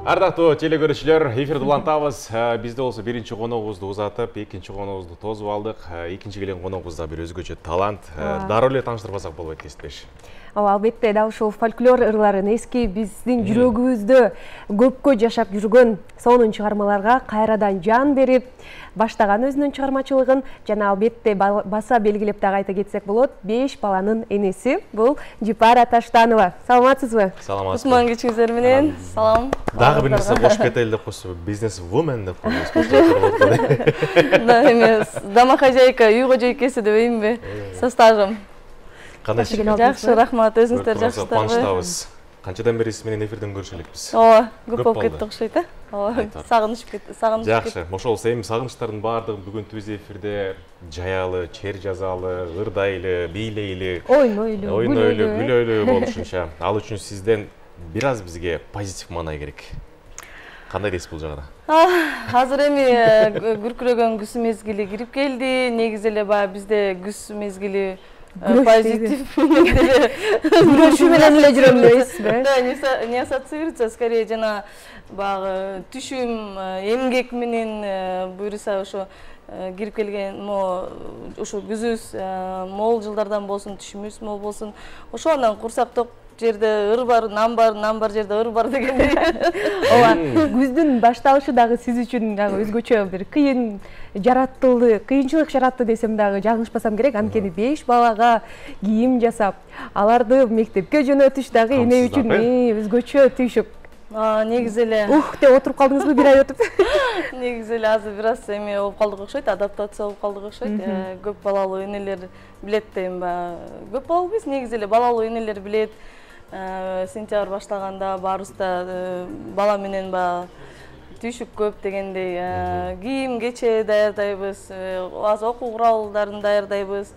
Ардактуу телекөрүүчүлөр, эфирди улантабыз. Бизде болсо биринчи коногубузду узатып, экинчи коногубузду тозуп алдык. Экинчи келген коногубузда бир өзгөчө талант. Дароо эле тааныштырбасак болбойт кесиптеш. Албетте, дал ушул фольклор ырларын эски биздин жүрөгүбүздө көпкө жашап жүргөн сонун чыгармаларга кайрадан жан берип баштаган өзүнүн чыгармачылыгын жана албетте баса белгилеп дагы айта кетсек болот, 5 баланын энеси бул Жипара Таштанова. Саламатсызбы? Саламатсызбы. Кусман кичиңиздер менен. Салам. Дагы бир нерсе кошуп кетели деп койсо, бизнес woman деп койбойсузбу? Да, эмес. Дама хозяйка, үй кожойкеси дебейинби? Со стажем. Кандай Жакшы, рахмат. Өзүңүздөр жакшысыздарбы? Кубанычтабыз. Канчадан бери сиз менен эфирден көрүшө элекпиз? Ооба, көп болуп кетти окшойт, э? Ооба, сагынышып кетти. Жакшы. Ошол эми сагынычтардын баардыгын бүгүн биз эфирде жаялы, чер жазалы, ырдайлы, бийлейли, ойнойлу, күлөйлү болушунча. Ал үчүн сизден бир аз бизге позитив маанай керек. Кандай дейсиз бул жагына? Азыр эми күркүрөгөн күз мезгили кирип келди. Негизи эле баягы бизде күз мезгили позитив күрөшүү менен эле жүрөм дейсизби? Да, не ассоциируется, скорее жана баягы түшүм, эмгек менен буюрса ошо кирип келген ушу күзүбүз мол жылдардан болсун, түшүмүбүз мол болсун. Ошо анан курсак ток жерде ыр бар, нам бар жерде ыр бар дегендей. Ооба, күздүн башталышы дагы сиз үчүн дагы өзгөчө бир кыйын жараттылды, кыйынчылык жаратты десем дагы жаңылышпасам керек. Анткени 5 балага кийим жасап, аларды мектепке жөнөтүш дагы эне үчүн өзгөчө түйшүк. Негизи эле деп отуруп калдыңызбы бир ай өтүп? Негизи эле азыр бир аз эми болуп калдык окшойт, адаптация болуп калдык окшойт. Көп балалуу энелер билет дейм ба. Көп балалуу эмес, негизи эле балалуу энелер билет. Сентябрь баштаганда баарыбыз да бала менен баягы түйшүк көп дегендей, кийим кече даярдайбыз, азыр окуу куралдарын даярдайбыз.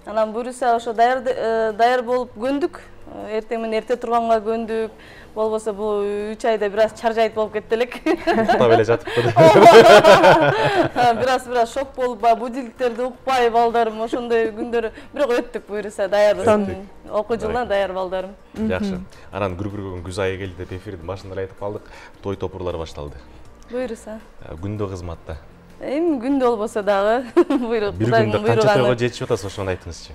Анан буюрса ошо даяр болуп көндүк. Эртең менен эрте турганга көндүк. Болбосо бул 3 айда бир аз чаржайт болуп кетти элек. Уктап эле жатыппы. Бир аз шок болуп, будильниктерди укпай балдарым, ошондой күндөр бирок өттүк буюрса даярбыз. Окуу жылына даяр балдарым. Жакшы. Анан күркүрөгөн күз айы келди деп эфирдин башында эле айтып калдык. Той топурлар башталды. Буюрса. Күндө кызматта. Эми күндө болбосо дагы буйрук. Бир күндө канча тойго жетишип атасыз, ошону айтыңызчы.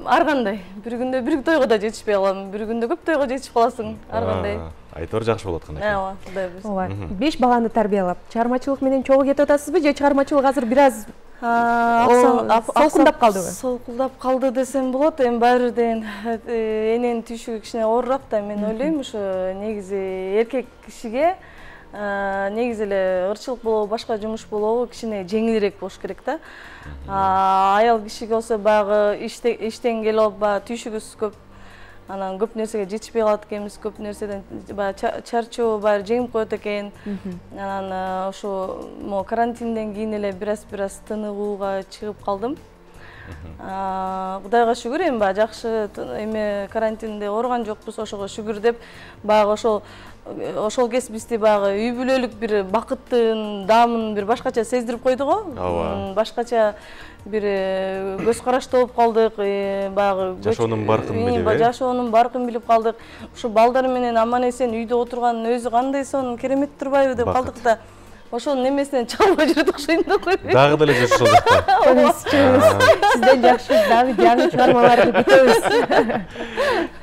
Ар кандай. Бир күндө бир тойго да жетишпей калам. Бир күндө көп тойго жетишип каласың. Ар кандай. Айтор жакшы болот кандай. Ооба, кудайбыз. Ооба. 5 баланы тарбиялап, чыгармачылык менен чогуу кетип атасызбы же чыгармачылык азыр бир аз солкулдап калдыбы? Солкулдап калды десем болот. Эми баары бирден эненин түйшүгү кичине оорураак да, мен ойлойм ушу негизи эркек кишиге негизи эле ырчылык болобу, башка жумуш болобу кичине жеңилирээк болуш керек да. Аял кишиге болсо баягы иштен келип баягы түйшүгүбүз көп. Анан көп нерсеге жетишпей калат экенбиз, көп нерседен баягы чарчоо баары жеңип коет экен. Анан ошо карантинден кийин эле бир аз тыныгууга чыгып калдым. Кудайга шүгүр, эми баягы жакшы эми карантинде ооруган жокпуз, ошого шүгүр деп баягы ошол кез бизди баягы үй бүлөлүк бир бакыттын даамын бир башкача сездирип койду го. Башкача бир көз карашта болуп калдык, баягы жашоонун баркын билип, жашоонун баркын билип калдык. Ушу балдар менен аман эсен үйдө отурганын өзү кандай сонун керемет турбайбы деп калдык да. Ошонун эмесинен чыга албай жүрдүк окшойт да койбойбу. Дагы деле жүрүш ошол жакта. Сизден жакшы дагы жаңы чыгармаларды күтөбүз.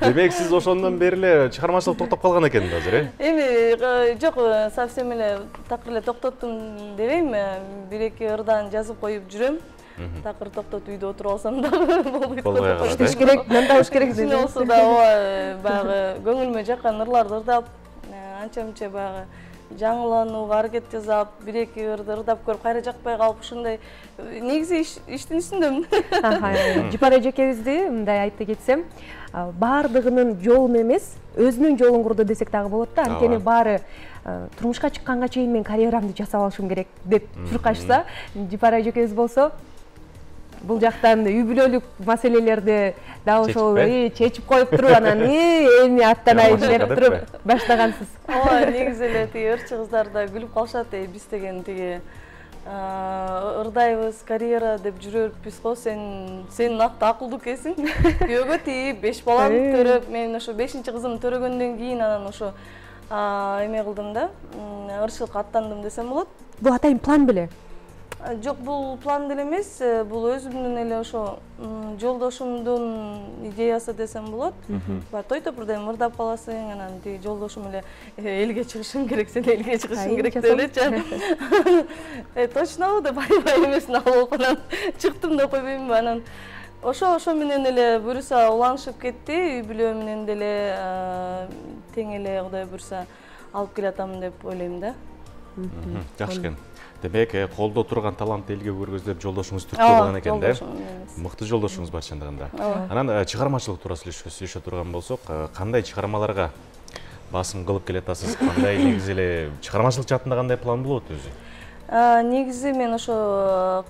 Демек сиз ошондон бери эле чыгармачылык токтоп калган экен азыр, Эми жок, совсем эле такыр эле токтоттум дебейм. 1-2 ырдан жазып коюп жүрөм. Такыр токтоп үйдө отуруп алсам дагы болбойт. Иштеш керек, мындабыш керек деп. Болсо да баягы көңүлүмө жаккан ырларды ырдап, анча-мынча баягы жаңыланууга аракет жасап, 1-2 ырды ырдап көрүп, кайра жакпай калып, ушундай негизи иштин үстүндөмүн. Жипара эжекебизди мындай айтты кетсем, баардыгынын жолун эмес, өзүнүн жолун курду десек дагы болот да. Анткени баары турмушка чыкканга чейин мен карьерамды жасап алышым керек деп чуркашса, Жипара эжекебиз болсо бул жактан үй бүлөлүк маселелерди дагы ошол чечип коюп туруп, анан эми аттанайын деп туруп баштагансыз. Ооба, негизи эле тиги ырчы кыздар да күлүп калышат, биз деген тиги ырдайбыз, карьера деп жүрөрбүз го, сен акылдуу экенсиң. Күйөөгө тийип, 5 баланы төрөп, мен ошо 5-чи кызымды төрөгөндөн кийин анан ошо эме кылдым да, ырчылыкка аттандым десем болот. Бул атайын план беле? Жок, бул план деле эмес, бул өзүмдүн эле ошо жолдошумдун идеясы десем болот. Той топурдайм, ырдап каласың, анан тиги жолдошум эле элге чыгышың керек, сен элге чыгышың керек деп элечи. Точнобу деп аябай эмесин алып анан чыктым да койбоймунбу. Анан ошо менен эле буюрса уланышып кетти, үй бүлө менен деле тең эле Кудай буюрса алып келатам деп ойлойм да. Жакшы экен. Демек, колдо турган талантты элге көргөздөп жолдошуңуз түрткү болгон экен да. Мыкты жолдошуңуз бар чындыгында. Анан чыгармачылык туурасында сүйлөшө турган болсок, кандай чыгармаларга басым кылып келатасыз? Кандай негизи эле чыгармачылык жаатында кандай план болот өзү? Негизи мен ошо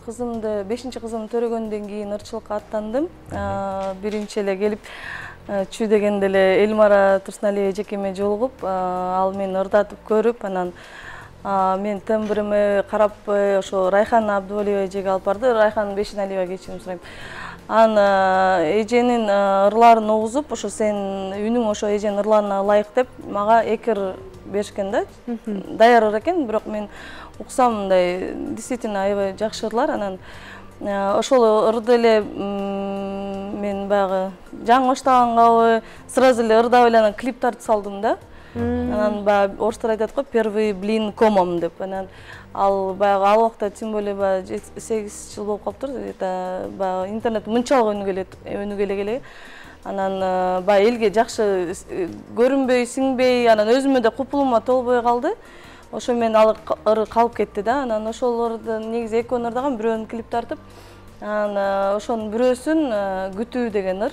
кызымды, 5-чи кызымды төрөгөндөн кийин ырчылыкка аттандым. Биринчи эле келип чүй дегенде эле Элмара Турсуналиева эжекеме жолугуп, ал мени ырдатып көрүп, анан мен тембриме карап ошо Райхан Абдувалиева эжеге алып барды. Райхан Бешиналиева кечирим сурайм. Анан эженин ырларын угузуп, ошо сен үнүң ошо эженин ырларына ылайык деп мага экир беришкен да. Даяр ыр экен, бирок мен уксам мындай действительно аябай жакшы ырлар. Анан ошол ырды эле мен баягы жаңы баштагангабы сразу эле ырдап эле анан клип тартып салдым да. Анан баягы орустар айтат го, первый блин комом деп. Анан ал баягы ал убакта тем более баягы 8 жыл болуп калыптыр. Это баягы интернет мынчалык өнүгө эле. Анан баягы элге жакшы көрүнбөй, сиңбей, анан өзүмө да купулума толбой калды. Ошо мен ал ыры калып кетти да. Анан ошолорду негизи экөөнү ырдаган, бирөөнү клип тартып, анан ошонун бирөөсүн күтүү деген ыр.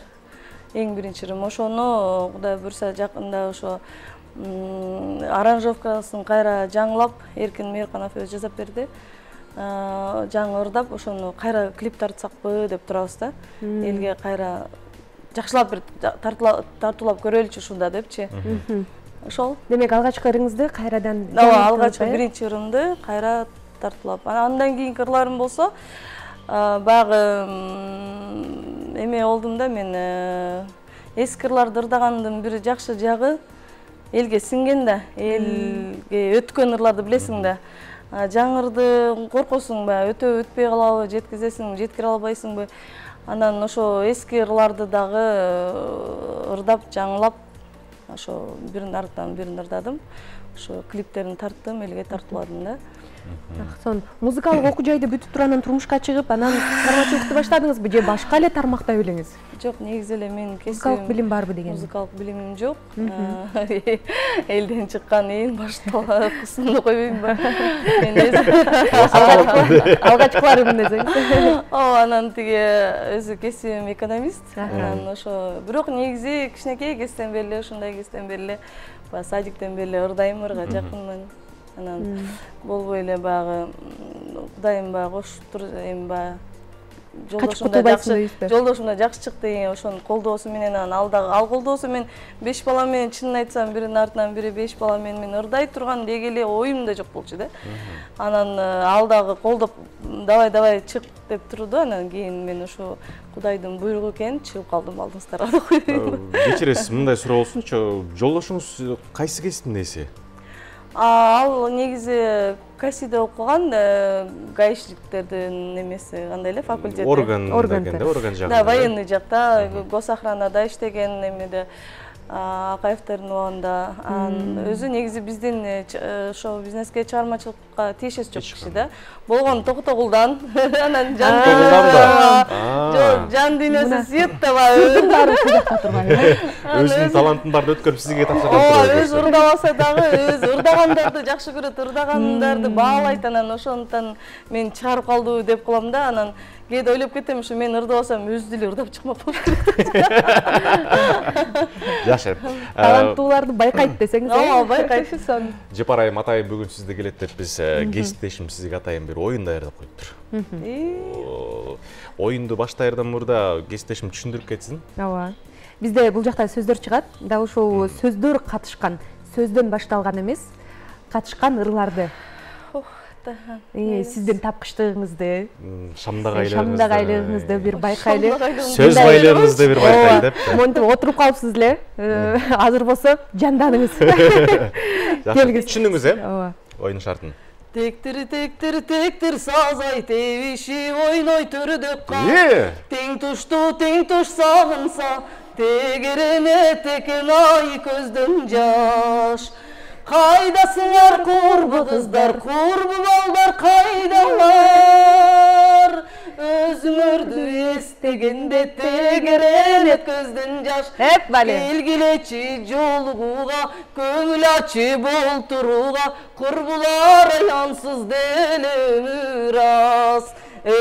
Эң биринчи ырым. Ошону Кудай буюрса жакында ошо аранжировкасын кайра жаңылап, Эркин Мейрканов өзү жасап берди. Жаңы ырдап, ошону кайра клип тартсакпы деп турабыз да. Элге кайра жакшылап бир тартуулап көрөлүчү ушунда депчи. Ошол. Демек, алгачкы ырыңызды кайрадан алгачкы биринчи ырымды кайра тартуулап. Андан кийинки ырларым болсо, баягы эме болдум да, мен эски ырларды ырдагандын бир жакшы жагы элге сиңген да, элге өткөн ырларды билесиң да. Жаңырды коркосуң баягы өтпөй калабы, жеткизесиң, жеткире албайсыңбы. Анан ошо эски ырларды дагы ырдап, жаңылап, ошо бирин артынан бирин ырдадым. Ошо клиптерин тарттым, элге тартууладым да. Сон музыкалык окуу жайды бүтүп туранан турмушка чыгып, анан чыгармачылыкты баштадыңызбы же башка эле тармакта элеңиз? Жок, негизи эле мен музыкалык билим барбы деген. Музыкалык билимим жок. Элден чыккан эң башта кысымды койбоймунбу? Мен өзүм алгачкыларым десең. Анан тиги өзү кесибим экономист. Анан ошо бирок негизи кичинекей кезден бери, ушундай кезден бери садиктен бери ырдайм, ырга жакынмын. Анан болбой эле баягы Кудайым баягы коштур, эми баягы жолдошум да жакшы чыкты, ошонун колдоосу менен, анан ал колдоосу мен 5 бала менен, чынын айтсам, биринин артынан бири 5 бала менен ырдай турган деги эле оюмда жок болчу да. Анан ал дагы колдоп, давай чык деп турду. Анан кийин мен ошо Кудайдын буйругу экен, чыгып калдым алдыңыздарга. Кечиресиз, мындай суроо болсунчу, жолдошуңуз кайсы кесиптин ээси? Ал негизи КСИде окуган, гаишниктердин немеси, кандай эле факультет. Орган жагында. Да, военный жакта, госохранада иштеген, эмеде Акаевтердин убагында. Өзү негизи биздин шоу бизнеске, чыгармачылыкка тиешеси жок киши да. Болгон Токутогулдан, анан жан дүйнөсү сүйөттөбай. Өзүнүн талантын баарын өткөрүп сизге тапшырган. Өзү ырдабаса дагы, өзү ырдагандарды жакшы көрөт, ырдагандарды баалайт. Анан ошондон мен чыгарып калдыбы деп кылам да. Анан кээде ойлоп кетем, ушу мен ырдабасам өзү деле ырдап чыкмак болуп керек. Жакшы. Таланттууларды байкайт десеңиз. Байкайт. Жапар айым, атайым бүгүн сизди келет деп биз кесиптешим сизге атайым бир оюн даярдап коюптур. Оюнду баштаярдан мурда кесиптешим түшүндүрүп кетсин. Ооба. Бизде бул жакта сөздөр чыгат. Дал ушул сөздөр катышкан, сөздөн башталган эмес, катышкан ырларды. албетте. Сиздин тапкычтыгыңызды, шамдагайлыгыңызды бир байкайлы. Сөз байлыгыңызды бир байкайлы деп. Монтип отуруп калыпсыз эле. Азыр болсо жанданыңыз. Түшүндүңүз, оюн шартын. Тектир сазай тебиши ойной төрдөп кал. Тең туш сагынса, тегерене текен ай көздөн жаш. Кайдасыңар курбу кыздар, курбу балдар кайдалар? Өзүңөрдү эстегенде тегеренет көздөн жаш. Келгилечи жолугуга, көңүл ачып олтурууга, курбулар аяnsыз деле өмүр аз. Эй,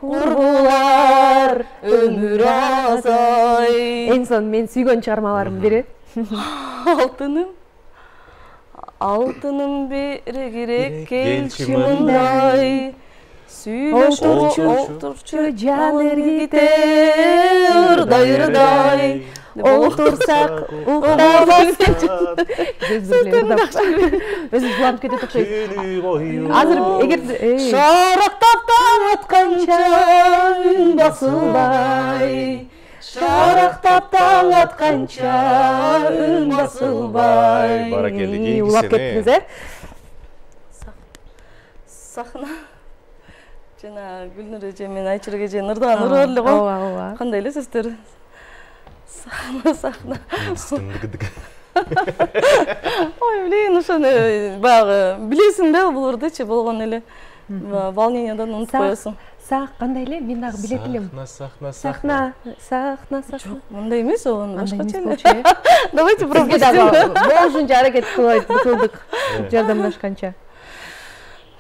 курбулар өмүр аз ай. Эң son мен сүйгөн чыгармаларымдын бири. Алтыным бере керек келчи мындай. Олтурчу жан эргите ырдай. Олтурсак уктабас. Өзү зуланып кетет окшойт. Азыр эгер шарактап таң атканча үн басылбай. Шарактап таң атканча үн басылбай. Баракелди, улап кеттиңиз, Сахна. Жана Гүлнур эже мен Айчырак эже ырдаган ыры го. Кандай эле сөздөр? Сахна. Ой, блин, ошону баягы билесиң да бул ырдычы болгон эле. Волнениядан унутуп коесуң. Кандай эле? Мен дагы билет элем. Сахна. Жок, мындай эмес, ону башкача эле. Давайте пропустим. Болушунча аракет кылдык. Жардамдашканча.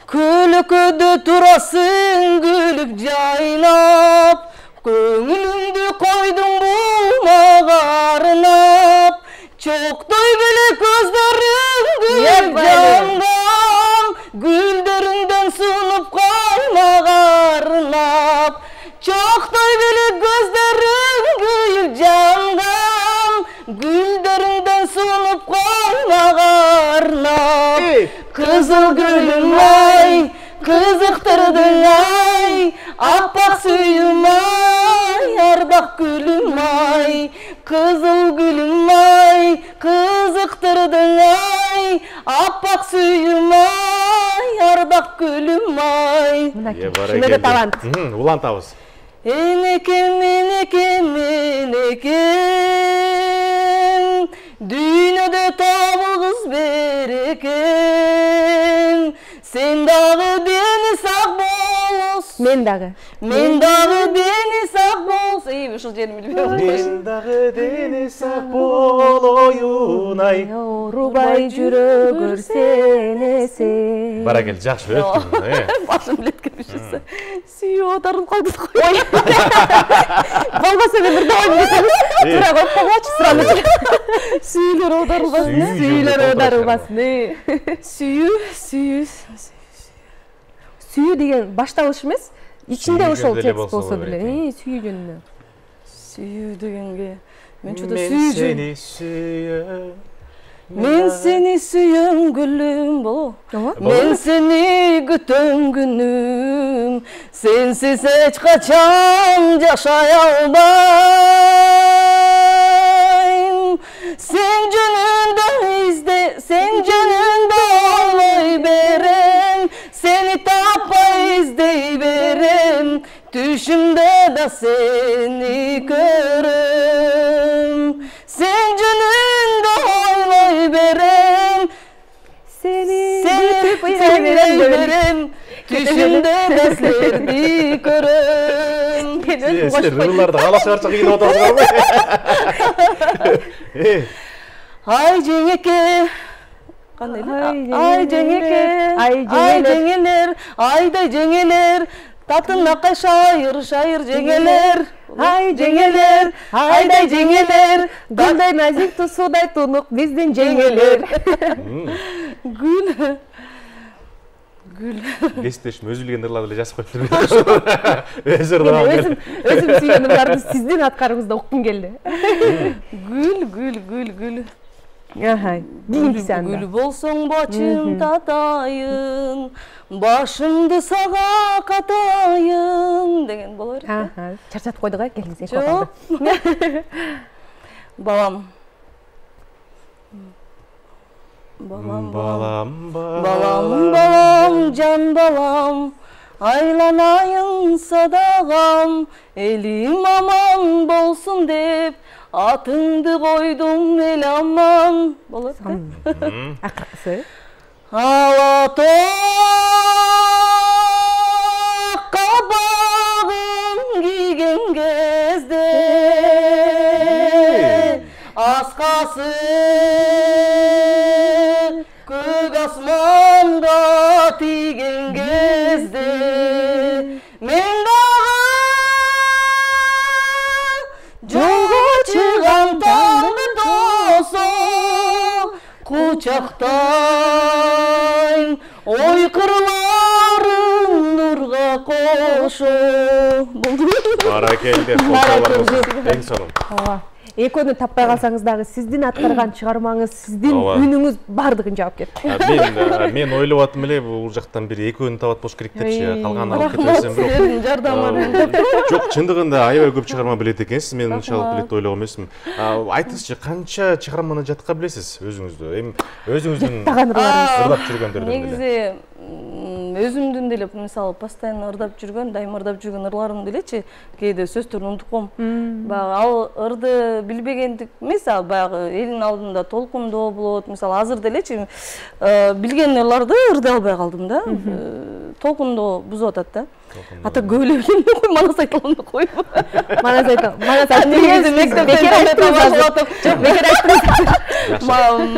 Көлөкөдө турасың күлүп жайнап, көңүлүңдү койдуң булмага арнап, чоктой беле көздөрүң гүл жанган, гүлдөрүңдөн сунуп каймага арнап, чоктой беле көздөрүң гүл жанган, гүлдөрүңдөн сунуп каймага арнап. Kızıl gülüm ay, kızıktırdın ay, appak suyum ay, ardak gülüm ay. Kızıl gülüm ay, kızıktırdın ay, appak suyum ay, ardak gülüm ay. Şuna da talant. Улантабыз. Enekem, dünyada tabağız berekem. Sen dağı beni sağ bolos. Men dağı beni sağ bolos. İyi bir şey yerim bilmiyorum. Men dağı beni sağ bol oyunay. Rubay jürö görsene sen. Баракелди, жакшы өттүң. Başım biletken bir şeyse. Süyü otarıp kaldı. Болбосо мен бир давай десеңиз, тура коюп койгочу сураны. Süyüler otarılmasın. Сүйүлөр одарылбасын. Сүйүү деген башталыш эмес, ичинде ошол текст болсо деле. Сүйүү жөнүнө. Süyü degenge. Men seni süyüm gülüm bo. Men seni gütüm günüm. Sensiz hiç kaçan yaşay almayım. Sen cönünde olay berem. Seni tapay izdey berem. Düşümde de seni görüm. Sen cönünde olay berem. Seni berem. Düşümde beslerdi görüm. Силер рырларды кала чыгарчак кийинип атасыңарбы? Ay jengeke. Kандай эле? Ay jengeke. Ay jengeler. Ayday jengeler. Tatınakay şair jengeler. Ay jengeler. Ayday jengeler. Гүлдөй назик тусудай тунук биздин жеңелер. Gül. Кесиптешим өзү билген ырларды эле жазып коюптур. Өзү ырдаган. Өзүм сүйгөн ырларды сиздин аткарыңызда уккум келди. Gül. Kийинкиси анда. Gül bolsoň başım tatayın, başımdı sağa katayın degen bolar eкен. Çarçatып койдук а, келиңиз эки Жок. Balam. Balam, Balam, balam, balam, can balam. Aylanayın sadağam, elim aman bolsun dep, atındı koydum el aman. Bolar eкен. Акыркысы. Алатоq kabağın giygen gezde askası көк asmanda tigen gezde men dağı жолго чыгам таңды досо kucaktayım oy kırlarım nurga koşu. Barakelde, kolçalarınız en sonun. Экөөнү таппай калсаңыз дагы сиздин аткарган чыгармаңыз, сиздин үнүңүз бардыгын жаап кетти. Мен ойлоп аттым эле бул жактан бир экөөнү табат болуш керек депчи, калганын алып кетесем бирок. Силердин жардамыңыз. Жок, чындыгында аябай көп чыгарма билет экенсиз. Мен унчалык билет ойлогон эмесмин. Айтыңызчы, канча чыгарманы жатка билесиз өзүңүздү? Эми өзүңүздүн ырдап жүргөндөрдөн эле. Негизи өзүмдүн деле мисалы постоянно ырдап жүргөн, дайыма ырдап жүргөн ырларымды элечи кээде сөздөрүн унутуп коем. Баягы ал ырды билбегендик эмес, ал баягы элдин алдында толкундоо болот. Мисалы азыр делечи билген ырларды ырдай албай калдым да. Толкундоо бузуп атат да. Ата көп эле билем кой, манас айтылганда койбу.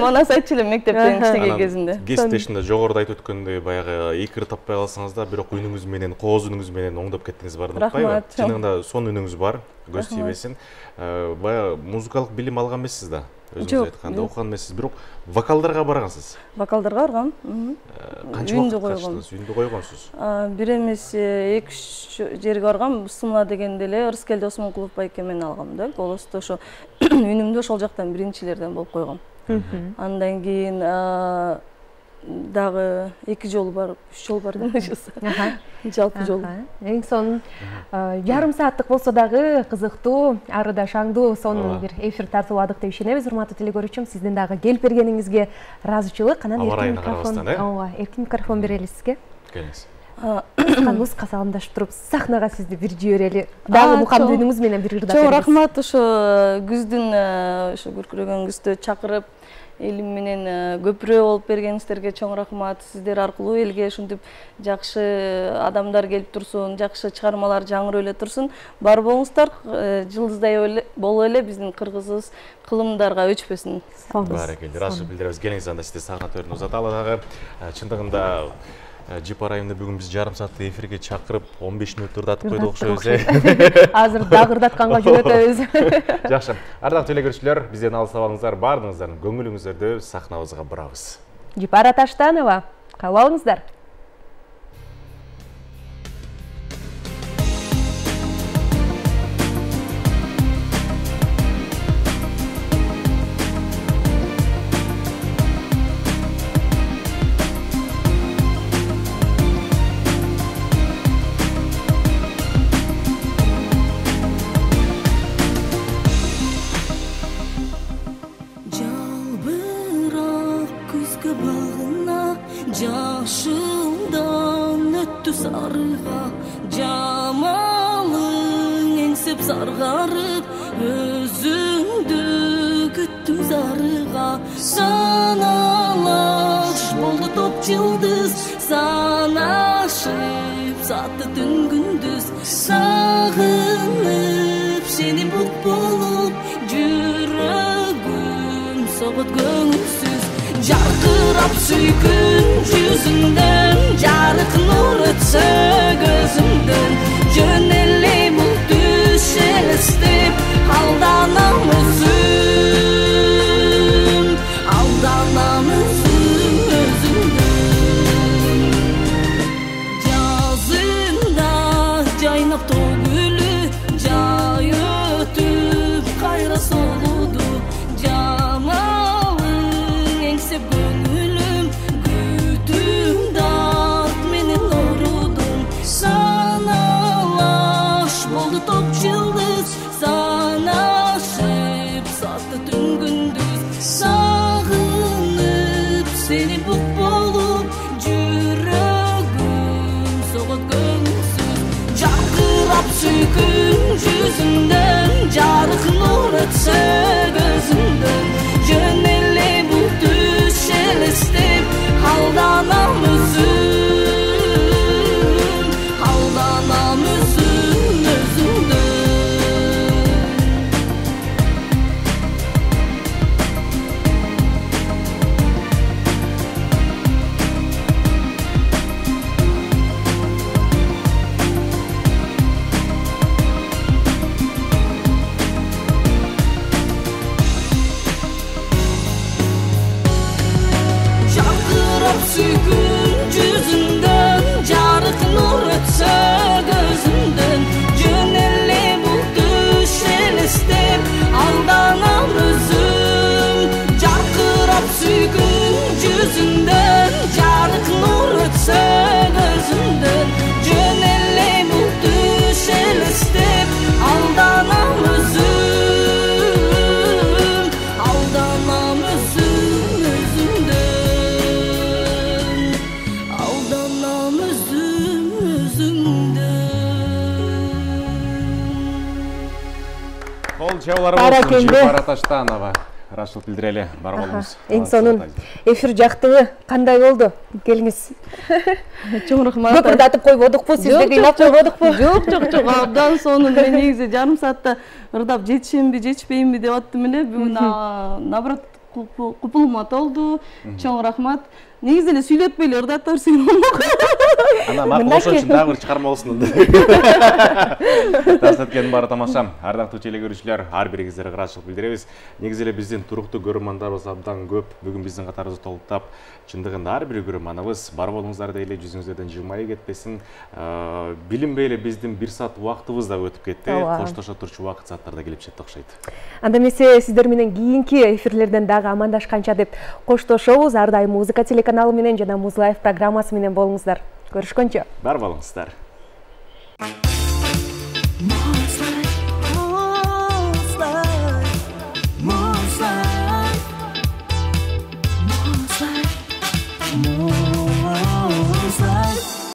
Манас айтчу элем мектептен кичинекей кезинде. Кесиптешинде жогоруда айтып өткөндөй баягы эки ыр таппай калсаңыз да, бирок үнүңүз менен, кооз үнүңүз менен оңдоп кеттиңиз барын утпайбы? Чынында сонун үнүңүз бар, көз тийбесин. Баягы музыкалык билим алган эмессиз да? Өзүңүз айтканда окуган эмессиз, бирок вокалдарга баргансыз. Вокалдарга баргам. Канча убакыт каштыңыз? Үйүндө койгонсуз. Бир эмес 2-3 жерге баргам. Сымла дегенде эле Ырыскелди Осмонкулов байке менен алгам да. Голосто ошо үнүмдө ошол жактан биринчилерден болуп койгом. Андан кийин дагы 2 жол бар, 3 жол бар демешсиз. Жалпы жол. Эң сонун жарым сааттык болсо дагы кызыктуу, арыда шаңдуу сонун бир эфир тартууладык деп ишенебиз. Урматтуу телекөрүүчүм, сиздин дагы келип бергениңизге ыраазычылык. Анан эркин микрофон берели сизге. Келиңиз. Музыка саламдашып туруп, сахнага сизди бир жиберели. Дагы мукамдуу үнүңүз менен бир ырдап бериңиз. Чоң рахмат, ошо күздүн ошо күркүрөгөн күздө чакырып элим менен көпүрө болуп бергениңиздерге чоң рахмат. Сиздер аркылуу элге ушинтип жакшы адамдар келип турсун, жакшы чыгармалар жаңырып эле турсун. Бар болуңуздар, жылдыздай болуп эле биздин кыргызыбыз кылымдарга өчпөсүн. Баракелде, ыраазычылык билдиребиз. Келиңиз, анда сизди сахна төрүнө узаталы дагы. Чындыгында Жипар айымда бүгүн биз жарым саатты эфирге чакырып 15 мүнөт ырдатып койдук окшойбуз. Азыр дагы ырдатканга жөнөтөбүз. Жакшы. Ардактуу телекөрүүчүлөр, бизден алыс абалыңыздар, баардыгыңыздардын көңүлүңүздөрдү сахнабызга бурабыз. Жипара Таштанова, кабыл алыңыздар. Жашылдан өттү сарыга, жамалың эңсеп саргарып, өзүңдү күттүм зарыга. Саналаш болду топ жылдыз, санашып сатты түн күндүз. Сагынып сени бут болуп, жүрөгүм согот көңүлсүз. Жаркырап сүйкүн жүзүңдөн, жарык нур өтсө көзүңдөн. Жөн эле бул түш элестеп, алданам өзүм өзүмдөн. Жазында жайнап төгүлү, жай өтүп кайра солуду. Жамалың Чабалар болсын, Жибара Таштанова. Рашыл билдирели, барып алыңыз. Эң сонун эфир жактыбы, кандай болду? Келиңиз. Чоң рахмат. Көпүрдатып койбодукпу, сизди кыйнап койбодукпу? Жок, абдан сонун. Мен негизи жарым саатта ырдап жетишемби, жетишпейинби деп аттым эле. Бүгүн наоборот купулума толду. Чоң рахмат. Негизи эле сүйлөтпөй эле ырдатып берсең болмок. Ана макул ошон үчүн дагы бир чыгарма болсун. Таштаткендин баары тамаша. Ардактуу теле көрүүчүлөр, ар бириңиздерге ыраазычылык билдиребиз. Негизи эле биздин туруктуу көрөрмандарыбыз абдан көп. Бүгүн биздин катарыбызды толуктап, чындыгында ар бир көрөрманыбыз бар болуңуздар дейли, жүзүңүздөрдөн жылмайып кетпесин. Билинбей эле биздин 1 саат убактыбыз да өтүп кетти. Коштошо турчу убакыт сааттарда келип жетти окшойт. Анда эмесе сиздер менен кийинки эфирлерден дагы амандашканча деп коштошобуз. Ар дайым музыка телеканалы менен жана Муз Лайф программасы менен болуңуздар. Көрүшкөнчө. Бар болуңуздар.